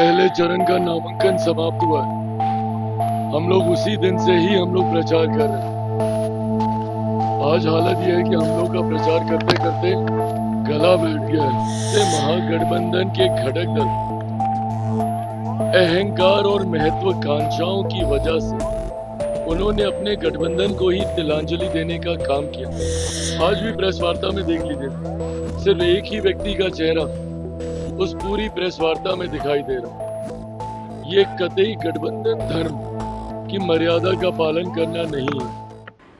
पहले चरण का नामांकन समाप्त हुआ है। हम लोग उसी दिन से ही प्रचार कर रहे हैं। आज हालत यह है कि हम लोग का प्रचार करते करते गला बैठ गया है। से महागठबंधन के घटक दल अहंकार और महत्वाकांक्षाओं की वजह से उन्होंने अपने गठबंधन को ही तिलांजलि देने का काम किया। आज भी प्रेस वार्ता में देख लीजिए, सिर्फ एक ही व्यक्ति का चेहरा उस पूरी प्रेस वार्ता में दिखाई दे रहा। ये कतई गठबंधन धर्म की मर्यादा का पालन करना नहीं है।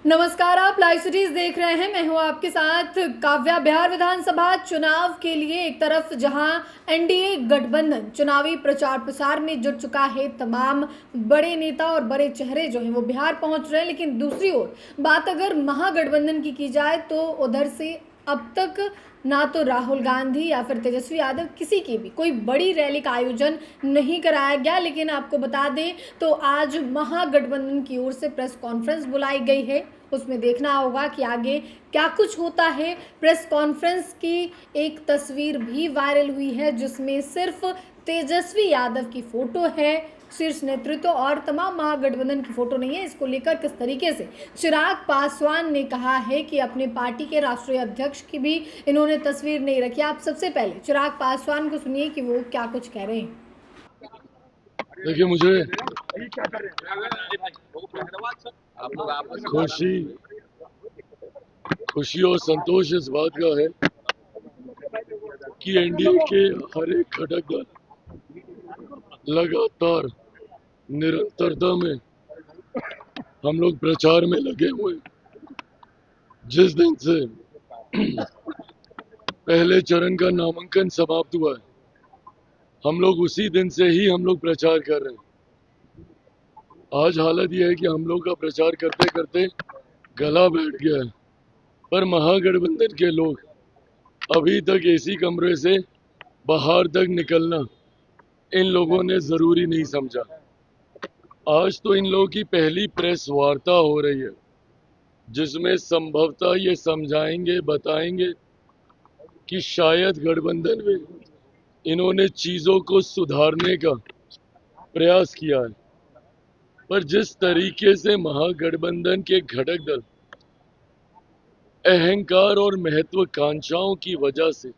नमस्कार, आप लाइव सीरीज देख रहे हैं। मैं हूं आपके साथ काव्या। बिहार विधानसभा चुनाव के लिए एक तरफ जहां एनडीए गठबंधन चुनावी प्रचार प्रसार में जुट चुका है, तमाम बड़े नेता और बड़े चेहरे जो हैं वो बिहार पहुंच रहे हैं, लेकिन दूसरी ओर बात अगर महागठबंधन की जाए तो उधर से अब तक ना तो राहुल गांधी या फिर तेजस्वी यादव किसी की भी कोई बड़ी रैली का आयोजन नहीं कराया गया। लेकिन आपको बता दें तो आज महागठबंधन की ओर से प्रेस कॉन्फ्रेंस बुलाई गई है। उसमें देखना होगा कि आगे क्या कुछ होता है। प्रेस कॉन्फ्रेंस की एक तस्वीर भी वायरल हुई है जिसमें सिर्फ तेजस्वी यादव की फोटो है, शीर्ष नेतृत्व और तमाम महागठबंधन की फोटो नहीं है। इसको लेकर किस तरीके से चिराग पासवान ने कहा है कि अपने पार्टी के राष्ट्रीय अध्यक्ष की भी इन्होंने तस्वीर नहीं रखी। आप सबसे पहले चिराग पासवान को सुनिए कि वो क्या कुछ कह रहे हैं। देखिए, मुझे खुशी और संतोष इस बात का है कि एनडीए के हर एक घटक दल लगातार निरंतरता में हम लोग प्रचार में लगे हुए। जिस दिन से पहले चरण का नामांकन समाप्त हुआ है, हम लोग उसी दिन से ही प्रचार कर रहे हैं। आज हालत यह है कि हम लोग का प्रचार करते करते गला बैठ गया है, पर महागठबंधन के लोग अभी तक एसी कमरे से बाहर तक निकलना इन लोगों ने जरूरी नहीं समझा। आज तो इन लोगों की पहली प्रेस वार्ता हो रही है जिसमें संभवतः ये समझाएंगे, बताएंगे कि शायद गठबंधन में इन्होंने चीजों को सुधारने का प्रयास किया है। पर जिस तरीके से महागठबंधन के घटक दल अहंकार और महत्वाकांक्षाओं की वजह से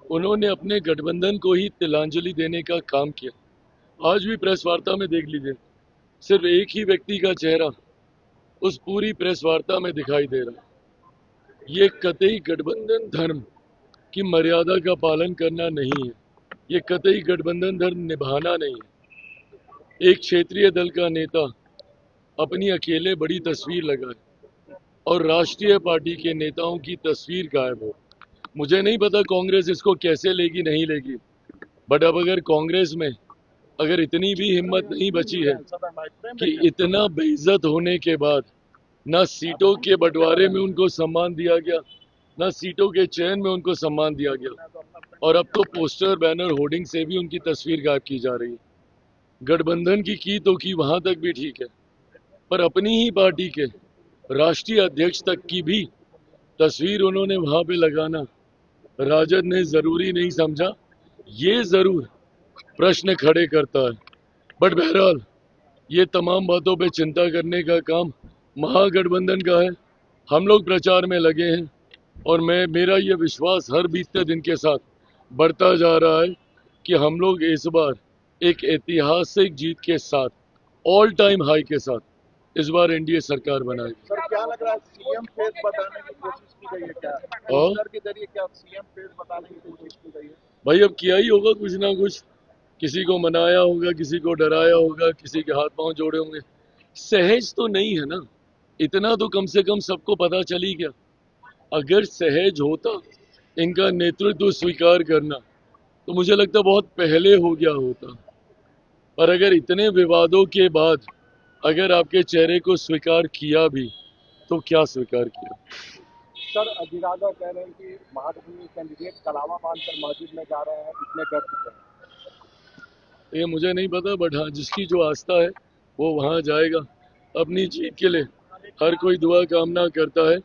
उन्होंने अपने गठबंधन को ही तिलांजलि देने का काम किया। आज भी प्रेस वार्ता में देख लीजिए, सिर्फ एक ही व्यक्ति का चेहरा उस पूरी प्रेस वार्ता में दिखाई दे रहा। ये कतई गठबंधन धर्म की मर्यादा का पालन करना नहीं है। ये कतई गठबंधन धर्म निभाना नहीं है। एक क्षेत्रीय दल का नेता अपनी अकेले बड़ी तस्वीर लगाए और राष्ट्रीय पार्टी के नेताओं की तस्वीर गायब हो। मुझे नहीं पता कांग्रेस इसको कैसे लेगी, नहीं लेगी, बट अब अगर कांग्रेस में अगर इतनी भी हिम्मत नहीं बची है कि इतना बेइज्जत होने के बाद ना सीटों के बंटवारे में उनको सम्मान दिया गया, ना सीटों के चयन में उनको सम्मान दिया गया, और अब तो पोस्टर, बैनर, होर्डिंग से भी उनकी तस्वीर गायब की जा रही है। गठबंधन की तो की वहां तक भी ठीक है, पर अपनी ही पार्टी के राष्ट्रीय अध्यक्ष तक की भी तस्वीर उन्होंने वहां पे लगाना राजद ने जरूरी नहीं समझा। ये जरूर प्रश्न खड़े करता है। बट बहरहाल ये तमाम बातों पे चिंता करने का काम महागठबंधन का है। हम लोग प्रचार में लगे हैं और मेरा ये विश्वास हर बीतते दिन के साथ बढ़ता जा रहा है कि हम लोग इस बार एक ऐतिहासिक जीत के साथ, ऑल टाइम हाई के साथ इस बार एनडीए सरकार बनाएगी। सर, क्या लग रहा है, सीएम फेस बताने की कोशिश की गई है क्या? पोस्टर के जरिए क्या सीएम फेस बताने की कोशिश की गई है? भाई अब किया ही होगा कुछ ना कुछ, किसी को मनाया होगा, किसी को डराया होगा, किसी के हाथ पांव जोड़े होंगे। सहज तो नहीं है ना, इतना तो कम से कम सबको पता चल ही गया। अगर सहज होता इनका नेतृत्व स्वीकार करना तो मुझे लगता बहुत पहले हो गया होता। पर अगर इतने विवादों के बाद अगर आपके चेहरे को स्वीकार किया भी तो क्या स्वीकार किया? सर, अजीराजा कह रहे हैं कि महागठबंधन कैंडिडेट कलावा बांधकर मस्जिद में जा रहे हैं, इतने डर चुके हैं। ये मुझे नहीं पता, बट हाँ, जिसकी जो आस्था है वो वहाँ जाएगा। अपनी जीत के लिए हर कोई दुआ कामना करता है,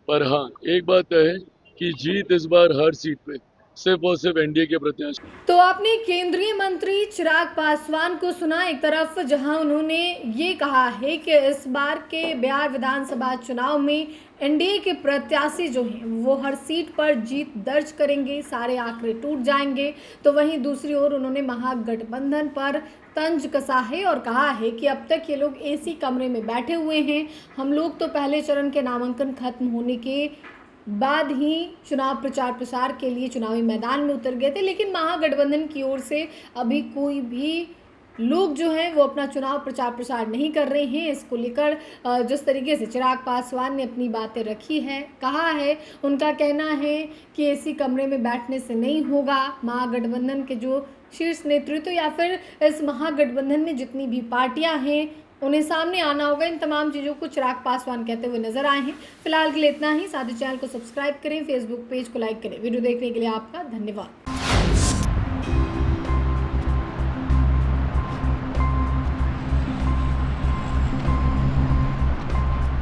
पर हाँ एक बात है कि जीत इस बार हर सीट पे सिर्फ और सिर्फ एनडीए के प्रत्याशी। तो आपने केंद्रीय मंत्री चिराग पासवान को सुना एक तरफ, जहां उन्होंने ये कहा है कि इस बार के बिहार विधानसभा चुनाव में एनडीए के प्रत्याशी जो हैं वो हर सीट पर जीत दर्ज करेंगे, सारे आंकड़े टूट जाएंगे। तो वहीं दूसरी ओर उन्होंने महागठबंधन पर तंज कसा है और कहा है कि अब तक ये लोग एसी कमरे में बैठे हुए हैं, हम लोग तो पहले चरण के नामांकन खत्म होने के बाद ही चुनाव प्रचार प्रसार के लिए चुनावी मैदान में उतर गए थे, लेकिन महागठबंधन की ओर से अभी कोई भी लोग जो हैं वो अपना चुनाव प्रचार प्रसार नहीं कर रहे हैं। इसको लेकर जिस तरीके से चिराग पासवान ने अपनी बातें रखी है, कहा है, उनका कहना है कि एसी कमरे में बैठने से नहीं होगा। महागठबंधन के जो शीर्ष नेतृत्व या फिर इस महागठबंधन में जितनी भी पार्टियां हैं उन्हें सामने आना होगा। इन तमाम चीज़ों को चिराग पासवान कहते हुए नजर आए हैं। फिलहाल के लिए इतना ही। साथ ही चैनल को सब्सक्राइब करें, फेसबुक पेज को लाइक करें। वीडियो देखने के लिए आपका धन्यवाद।